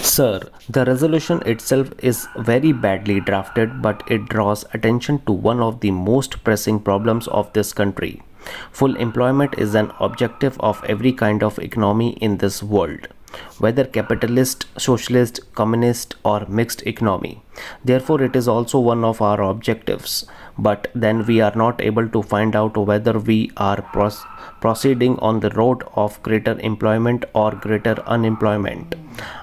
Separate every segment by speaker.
Speaker 1: Sir, the resolution itself is very badly drafted, but it draws attention to one of the most pressing problems of this country. Full employment is an objective of every kind of economy in this world, whether capitalist, socialist, communist, or mixed economy. Therefore, it is also one of our objectives. But then we are not able to find out whether we are proceeding on the road of greater employment or greater unemployment.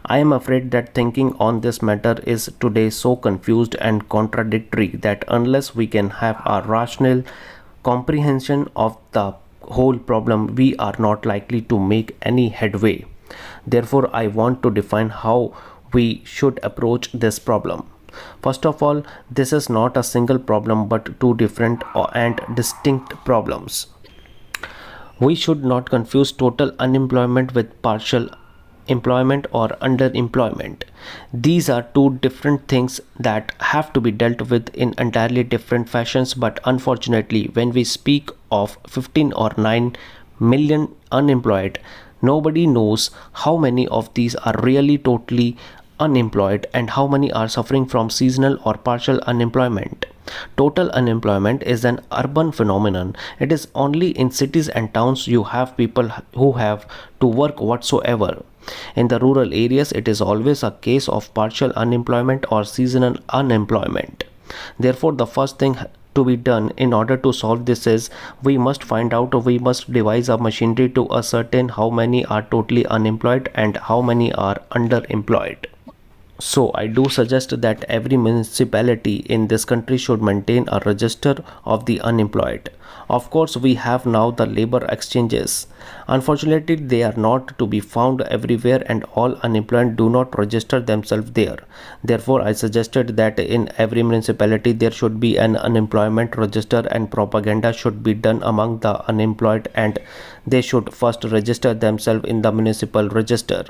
Speaker 1: I am afraid that thinking on this matter is today so confused and contradictory that unless we can have a rational comprehension of the whole problem, we are not likely to make any headway. Therefore, I want to define how we should approach this problem. First of all, this is not a single problem but two different and distinct problems. We should not confuse total unemployment with partial employment or underemployment. These are two different things that have to be dealt with in entirely different fashions, but unfortunately, when we speak of 15 or 9 million unemployed, nobody knows how many of these are really totally unemployed and how many are suffering from seasonal or partial unemployment. Total unemployment is an urban phenomenon. It is only in cities and towns you have people who have to work whatsoever. In the rural areas, it is always a case of partial unemployment or seasonal unemployment. Therefore, the first thing to be done in order to solve this is we must devise a machinery to ascertain how many are totally unemployed and how many are underemployed. So I do suggest that every municipality in this country should maintain a register of the unemployed. Of course, we have now the labor exchanges. Unfortunately, they are not to be found everywhere and all unemployed do not register themselves there. Therefore, I suggested that in every municipality there should be an unemployment register and propaganda should be done among the unemployed and they should first register themselves in the municipal register.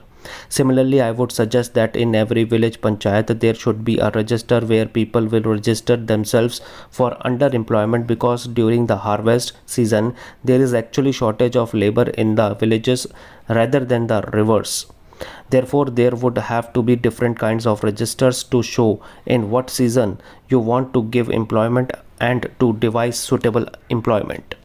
Speaker 1: Similarly, I would suggest that in every village panchayat there should be a register where people will register themselves for underemployment, because during the harvest season there is actually shortage of labor in the villages rather than the reverse. Therefore, there would have to be different kinds of registers to show in what season you want to give employment and to devise suitable employment.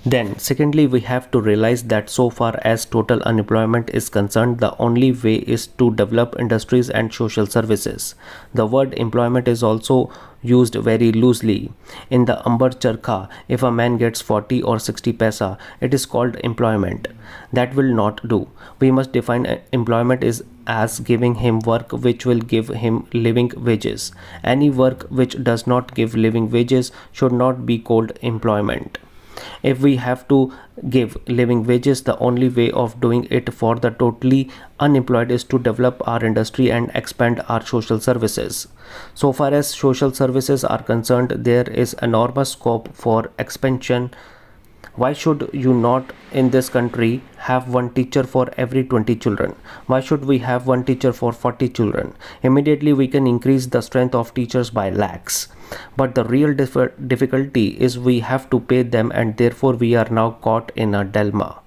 Speaker 1: Then, secondly, we have to realize that so far as total unemployment is concerned, the only way is to develop industries and social services. The word employment is also used very loosely. In the Ambar Charkha, if a man gets 40 or 60 paisa, it is called employment. That will not do. We must define employment as giving him work which will give him living wages. Any work which does not give living wages should not be called employment. If we have to give living wages, the only way of doing it for the totally unemployed is to develop our industry and expand our social services. So far as social services are concerned, there is enormous scope for expansion. Why should you not in this country have one teacher for every 20 children? Why should we have one teacher for 40 children? Immediately we can increase the strength of teachers by lakhs. But the real difficulty is we have to pay them, and therefore we are now caught in a dilemma.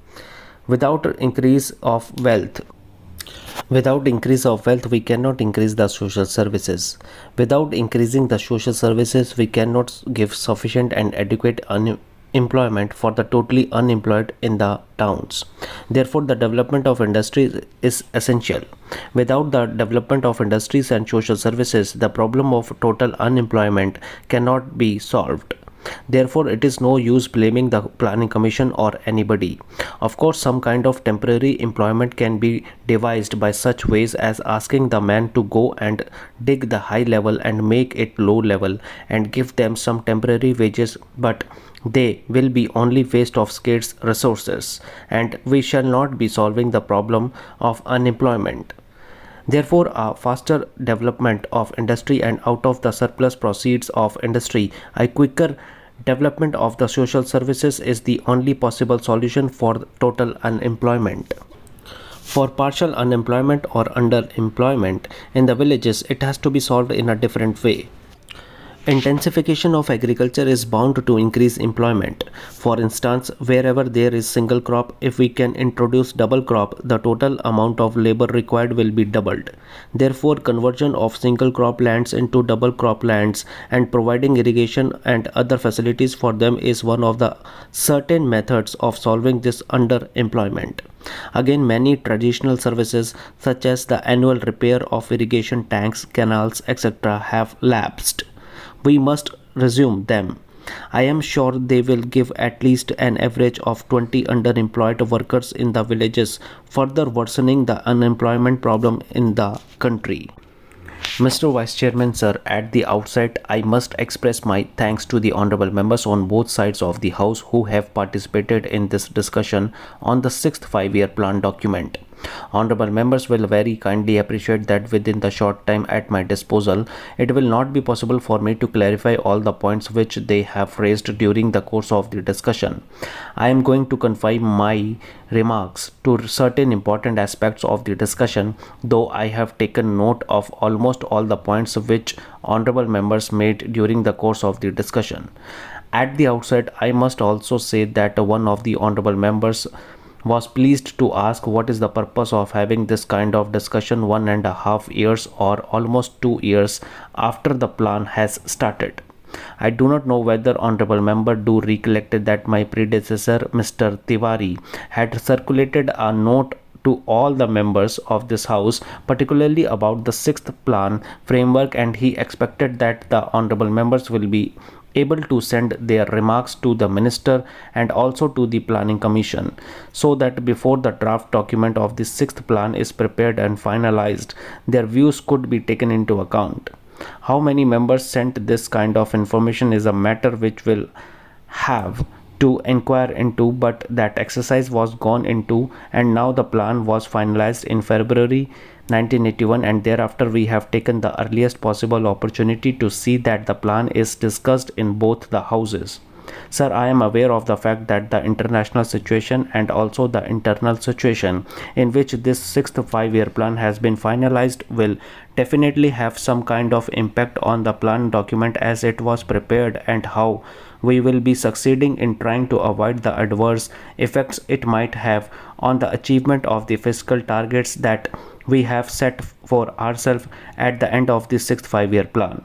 Speaker 1: Without increase of wealth, we cannot increase the social services. Without increasing the social services, we cannot give sufficient and adequate employment for the totally unemployed in the towns. Therefore, the development of industries is essential. Without the development of industries and social services, the problem of total unemployment cannot be solved. Therefore, it is no use blaming the planning commission or anybody. Of course, some kind of temporary employment can be devised by such ways as asking the man to go and dig the high level and make it low level and give them some temporary wages, but they will be only waste of scarce resources, and we shall not be solving the problem of unemployment. Therefore, a faster development of industry and out of the surplus proceeds of industry, a quicker development of the social services is the only possible solution for total unemployment. For partial unemployment or underemployment in the villages, it has to be solved in a different way. Intensification of agriculture is bound to increase employment. For instance, wherever there is single crop, if we can introduce double crop, the total amount of labor required will be doubled. Therefore, conversion of single crop lands into double crop lands and providing irrigation and other facilities for them is one of the certain methods of solving this underemployment. Again, many traditional services such as the annual repair of irrigation tanks, canals, etc. have lapsed. We must resume them. I am sure they will give at least an average of 20 underemployed workers in the villages, further worsening the unemployment problem in the country. Mr. Vice Chairman, sir, at the outset, I must express my thanks to the honorable members on both sides of the House who have participated in this discussion on the 6th 5-year plan document. Honorable members will very kindly appreciate that within the short time at my disposal, it will not be possible for me to clarify all the points which they have raised during the course of the discussion. I am going to confine my remarks to certain important aspects of the discussion, though I have taken note of almost all the points which honorable members made during the course of the discussion. At the outset, I must also say that one of the honorable members was pleased to ask what is the purpose of having this kind of discussion 1.5 years or almost 2 years after the plan has started. I do not know whether honorable member do recollect that my predecessor Mr. Tiwari had circulated a note to all the members of this house, particularly about the 6th plan framework, and he expected that the honorable members will be able to send their remarks to the minister and also to the planning commission, so that before the draft document of the 6th plan is prepared and finalized, their views could be taken into account. How many members sent this kind of information is a matter which will have to inquire into, but that exercise was gone into, and now the plan was finalized in February 1981, and thereafter we have taken the earliest possible opportunity to see that the plan is discussed in both the houses. Sir, I am aware of the fact that the international situation and also the internal situation in which this 6th 5-year plan has been finalized will definitely have some kind of impact on the plan document as it was prepared, and how we will be succeeding in trying to avoid the adverse effects it might have on the achievement of the fiscal targets that we have set for ourselves at the end of the 6th 5-year plan.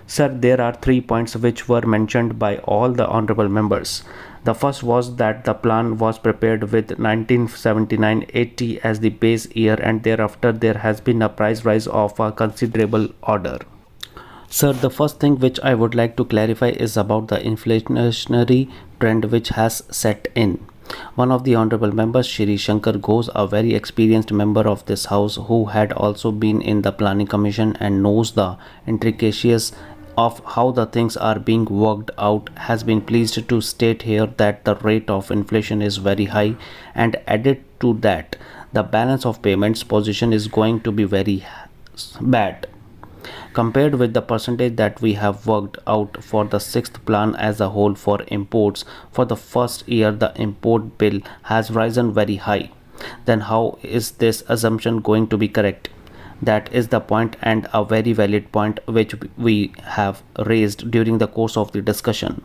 Speaker 1: Sir, there are 3 points which were mentioned by all the honorable members. The first was that the plan was prepared with 1979-80 as the base year, and thereafter there has been a price rise of a considerable order. Sir, the first thing which I would like to clarify is about the inflationary trend which has set in. One of the honorable members, Shri Shankar Ghosh, a very experienced member of this house who had also been in the planning commission and knows the intricacies of how the things are being worked out, has been pleased to state here that the rate of inflation is very high, and added to that the balance of payments position is going to be very bad. Compared with the percentage that we have worked out for the 6th plan as a whole for imports, for the first year the import bill has risen very high. Then how is this assumption going to be correct? That is the point, and a very valid point which we have raised during the course of the discussion.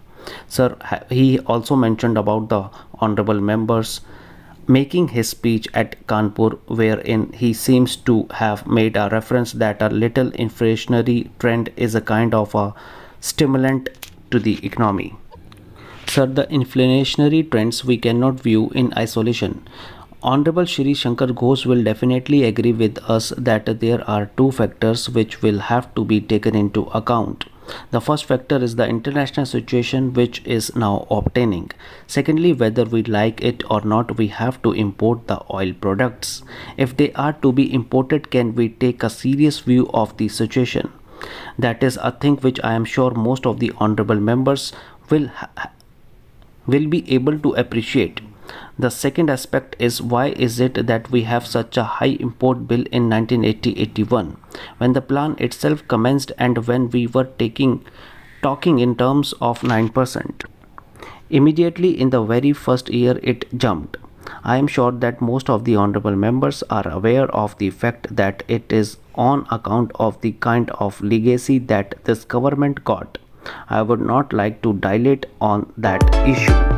Speaker 1: Sir, he also mentioned about the honorable members making his speech at Kanpur, wherein he seems to have made a reference that a little inflationary trend is a kind of a stimulant to the economy. Sir, the inflationary trends we cannot view in isolation. Honorable Shri Shankar Ghosh will definitely agree with us that there are 2 factors which will have to be taken into account. The first factor is the international situation which is now obtaining. Secondly, whether we like it or not, we have to import the oil products. If they are to be imported, can we take a serious view of the situation? That is a thing which I am sure most of the honorable members will be able to appreciate. The second aspect is, why is it that we have such a high import bill in 1980-81 when the plan itself commenced and when we were talking in terms of 9%. Immediately in the very first year it jumped. I am sure that most of the honorable members are aware of the fact that it is on account of the kind of legacy that this government got. I would not like to dilate on that issue.